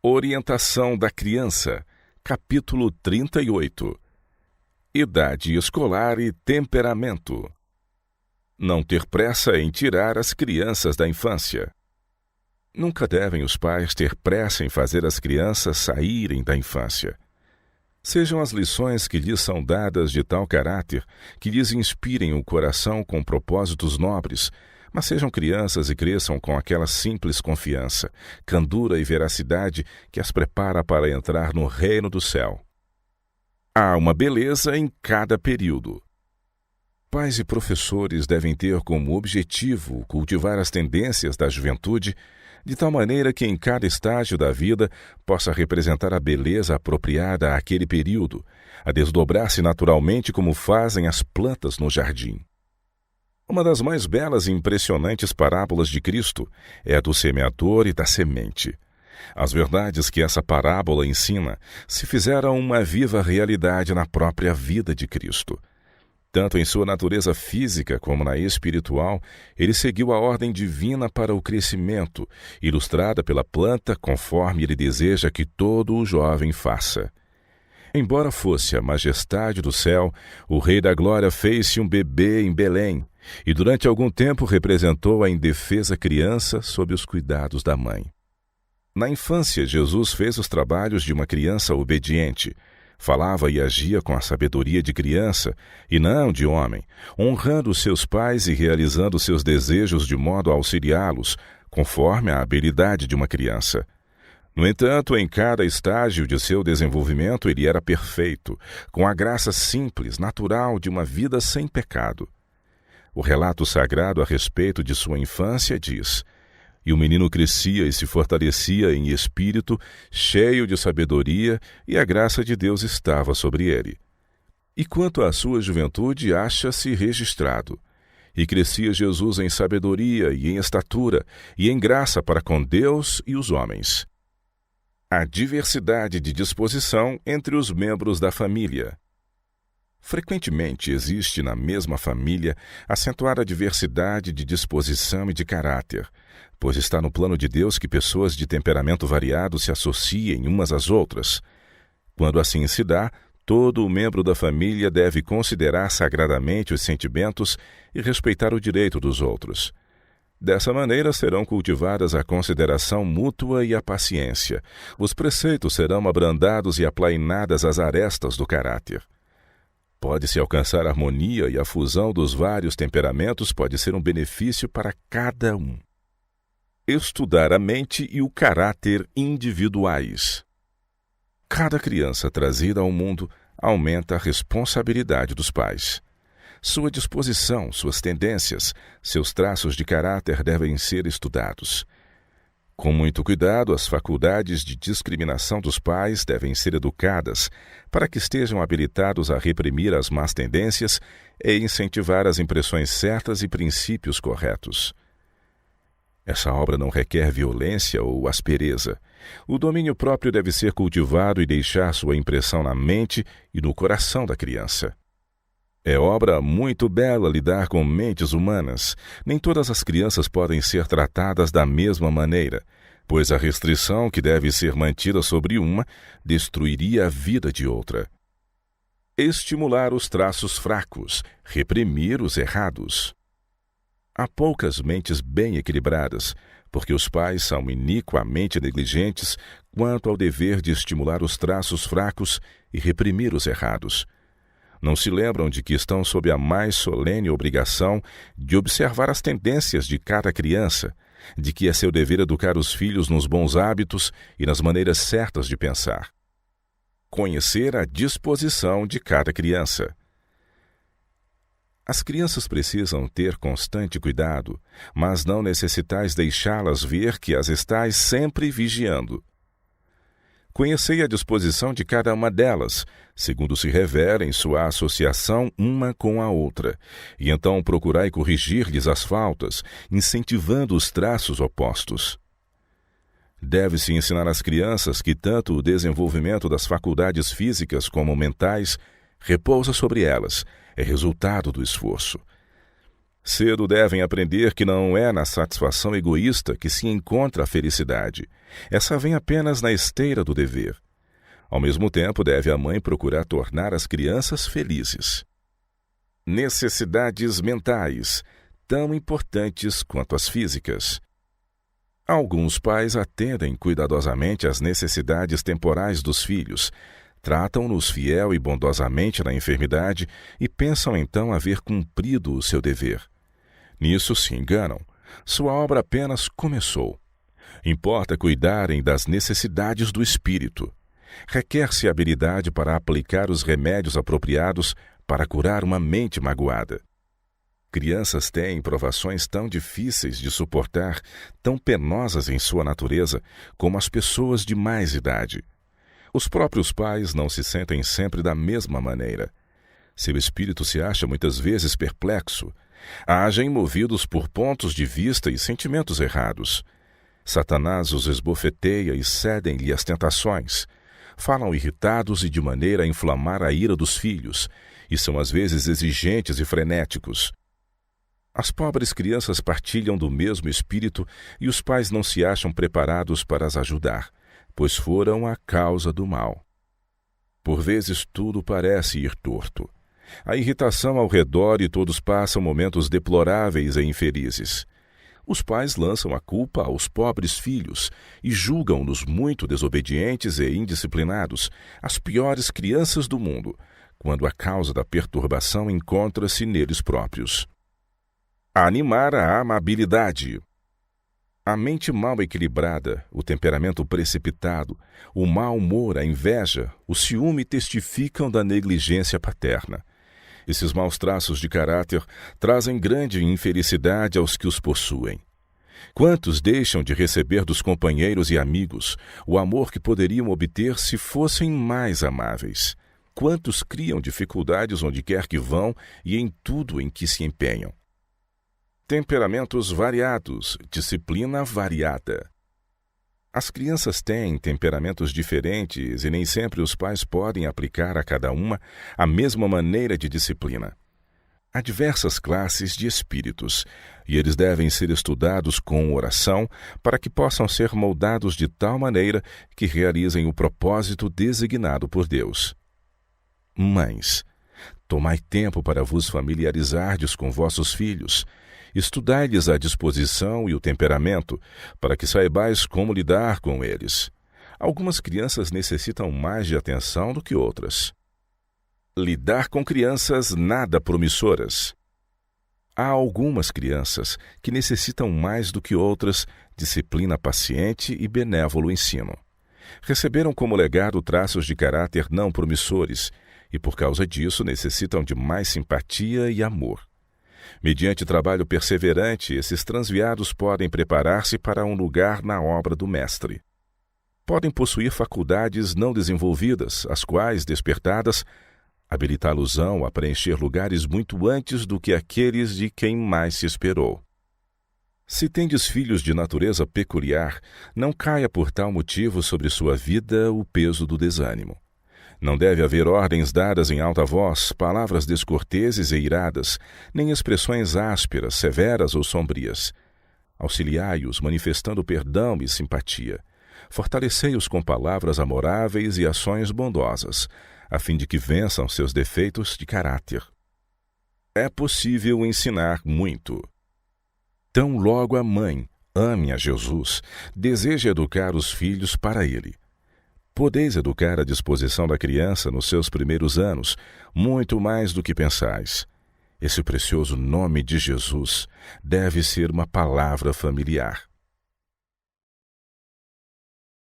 Orientação da criança, capítulo 38. Idade escolar e temperamento. Não ter pressa em tirar as crianças da infância. Nunca devem os pais ter pressa em fazer as crianças saírem da infância. Sejam as lições que lhes são dadas de tal caráter que lhes inspirem o coração com propósitos nobres, mas sejam crianças e cresçam com aquela simples confiança, candura e veracidade que as prepara para entrar no reino do céu. Há uma beleza em cada período. Pais e professores devem ter como objetivo cultivar as tendências da juventude, de tal maneira que em cada estágio da vida possa representar a beleza apropriada àquele período, a desdobrar-se naturalmente como fazem as plantas no jardim. Uma das mais belas e impressionantes parábolas de Cristo é a do semeador e da semente. As verdades que essa parábola ensina se fizeram uma viva realidade na própria vida de Cristo. Tanto em sua natureza física como na espiritual, ele seguiu a ordem divina para o crescimento, ilustrada pela planta conforme ele deseja que todo o jovem faça. Embora fosse a majestade do céu, o Rei da Glória fez-se um bebê em Belém, e durante algum tempo representou a indefesa criança sob os cuidados da mãe. Na infância, Jesus fez os trabalhos de uma criança obediente. Falava e agia com a sabedoria de criança, e não de homem, honrando seus pais e realizando seus desejos de modo a auxiliá-los, conforme a habilidade de uma criança. No entanto, em cada estágio de seu desenvolvimento, ele era perfeito, com a graça simples, natural de uma vida sem pecado. O relato sagrado a respeito de sua infância diz: "E o menino crescia e se fortalecia em espírito, cheio de sabedoria, e a graça de Deus estava sobre ele. E quanto à sua juventude, acha-se registrado. E crescia Jesus em sabedoria e em estatura, e em graça para com Deus e os homens." A diversidade de disposição entre os membros da família. Frequentemente existe na mesma família acentuada diversidade de disposição e de caráter, pois está no plano de Deus que pessoas de temperamento variado se associem umas às outras. Quando assim se dá, todo o membro da família deve considerar sagradamente os sentimentos e respeitar o direito dos outros. Dessa maneira serão cultivadas a consideração mútua e a paciência. Os preceitos serão abrandados e aplainadas as arestas do caráter. Pode-se alcançar a harmonia e a fusão dos vários temperamentos pode ser um benefício para cada um. Estudar a mente e o caráter individuais. Cada criança trazida ao mundo aumenta a responsabilidade dos pais. Sua disposição, suas tendências, seus traços de caráter devem ser estudados. Com muito cuidado, as faculdades de discriminação dos pais devem ser educadas para que estejam habilitados a reprimir as más tendências e incentivar as impressões certas e princípios corretos. Essa obra não requer violência ou aspereza. O domínio próprio deve ser cultivado e deixar sua impressão na mente e no coração da criança. É obra muito bela lidar com mentes humanas. Nem todas as crianças podem ser tratadas da mesma maneira, pois a restrição que deve ser mantida sobre uma destruiria a vida de outra. Estimular os traços fracos, reprimir os errados. Há poucas mentes bem equilibradas, porque os pais são iniquamente negligentes quanto ao dever de estimular os traços fracos e reprimir os errados. Não se lembram de que estão sob a mais solene obrigação de observar as tendências de cada criança, de que é seu dever educar os filhos nos bons hábitos e nas maneiras certas de pensar. Conhecer a disposição de cada criança. As crianças precisam ter constante cuidado, mas não necessitais deixá-las ver que as estais sempre vigiando. Conhecei a disposição de cada uma delas, segundo se revela em sua associação uma com a outra, e então procurai corrigir-lhes as faltas, incentivando os traços opostos. Deve-se ensinar às crianças que tanto o desenvolvimento das faculdades físicas como mentais repousa sobre elas, é resultado do esforço. Cedo devem aprender que não é na satisfação egoísta que se encontra a felicidade, Essa vem apenas na esteira do dever. Ao mesmo tempo, deve a mãe procurar tornar as crianças felizes. Necessidades mentais, tão importantes quanto as físicas. Alguns pais atendem cuidadosamente às necessidades temporais dos filhos, tratam-nos fiel e bondosamente na enfermidade e pensam então haver cumprido o seu dever. Nisso se enganam. Sua obra apenas começou. Importa cuidarem das necessidades do espírito. Requer-se habilidade para aplicar os remédios apropriados para curar uma mente magoada. Crianças têm provações tão difíceis de suportar, tão penosas em sua natureza, como as pessoas de mais idade. Os próprios pais não se sentem sempre da mesma maneira. Seu espírito se acha muitas vezes perplexo. Agem movidos por pontos de vista e sentimentos errados. Satanás os esbofeteia e cedem-lhe as tentações. Falam irritados e de maneira a inflamar a ira dos filhos, e são às vezes exigentes e frenéticos. As pobres crianças partilham do mesmo espírito e os pais não se acham preparados para as ajudar, pois foram a causa do mal. Por vezes tudo parece ir torto. A irritação ao redor e todos passam momentos deploráveis e infelizes. Os pais lançam a culpa aos pobres filhos e julgam-nos muito desobedientes e indisciplinados, as piores crianças do mundo, quando a causa da perturbação encontra-se neles próprios. Animar a amabilidade. A mente mal equilibrada, o temperamento precipitado, o mau humor, a inveja, o ciúme testificam da negligência paterna. Esses maus traços de caráter trazem grande infelicidade aos que os possuem. Quantos deixam de receber dos companheiros e amigos o amor que poderiam obter se fossem mais amáveis? Quantos criam dificuldades onde quer que vão e em tudo em que se empenham? Temperamentos variados, disciplina variada. As crianças têm temperamentos diferentes e nem sempre os pais podem aplicar a cada uma a mesma maneira de disciplina. Há diversas classes de espíritos, e eles devem ser estudados com oração para que possam ser moldados de tal maneira que realizem o propósito designado por Deus. Mães, tomai tempo para vos familiarizardes com vossos filhos. Estudai-lhes a disposição e o temperamento, para que saibais como lidar com eles. Algumas crianças necessitam mais de atenção do que outras. Lidar com crianças nada promissoras. Há algumas crianças que necessitam mais do que outras disciplina paciente e benévolo ensino. Receberam como legado traços de caráter não promissores e, por causa disso, necessitam de mais simpatia e amor. Mediante trabalho perseverante, esses transviados podem preparar-se para um lugar na obra do Mestre. Podem possuir faculdades não desenvolvidas, as quais, despertadas, habilitá-los-ão a preencher lugares muito antes do que aqueles de quem mais se esperou. Se tendes filhos de natureza peculiar, não caia por tal motivo sobre sua vida o peso do desânimo. Não deve haver ordens dadas em alta voz, palavras descorteses e iradas, nem expressões ásperas, severas ou sombrias. Auxiliai-os manifestando perdão e simpatia. Fortalecei-os com palavras amoráveis e ações bondosas, a fim de que vençam seus defeitos de caráter. É possível ensinar muito. Tão logo a mãe ame a Jesus, deseja educar os filhos para ele. Podeis educar a disposição da criança nos seus primeiros anos, muito mais do que pensais. Esse precioso nome de Jesus deve ser uma palavra familiar.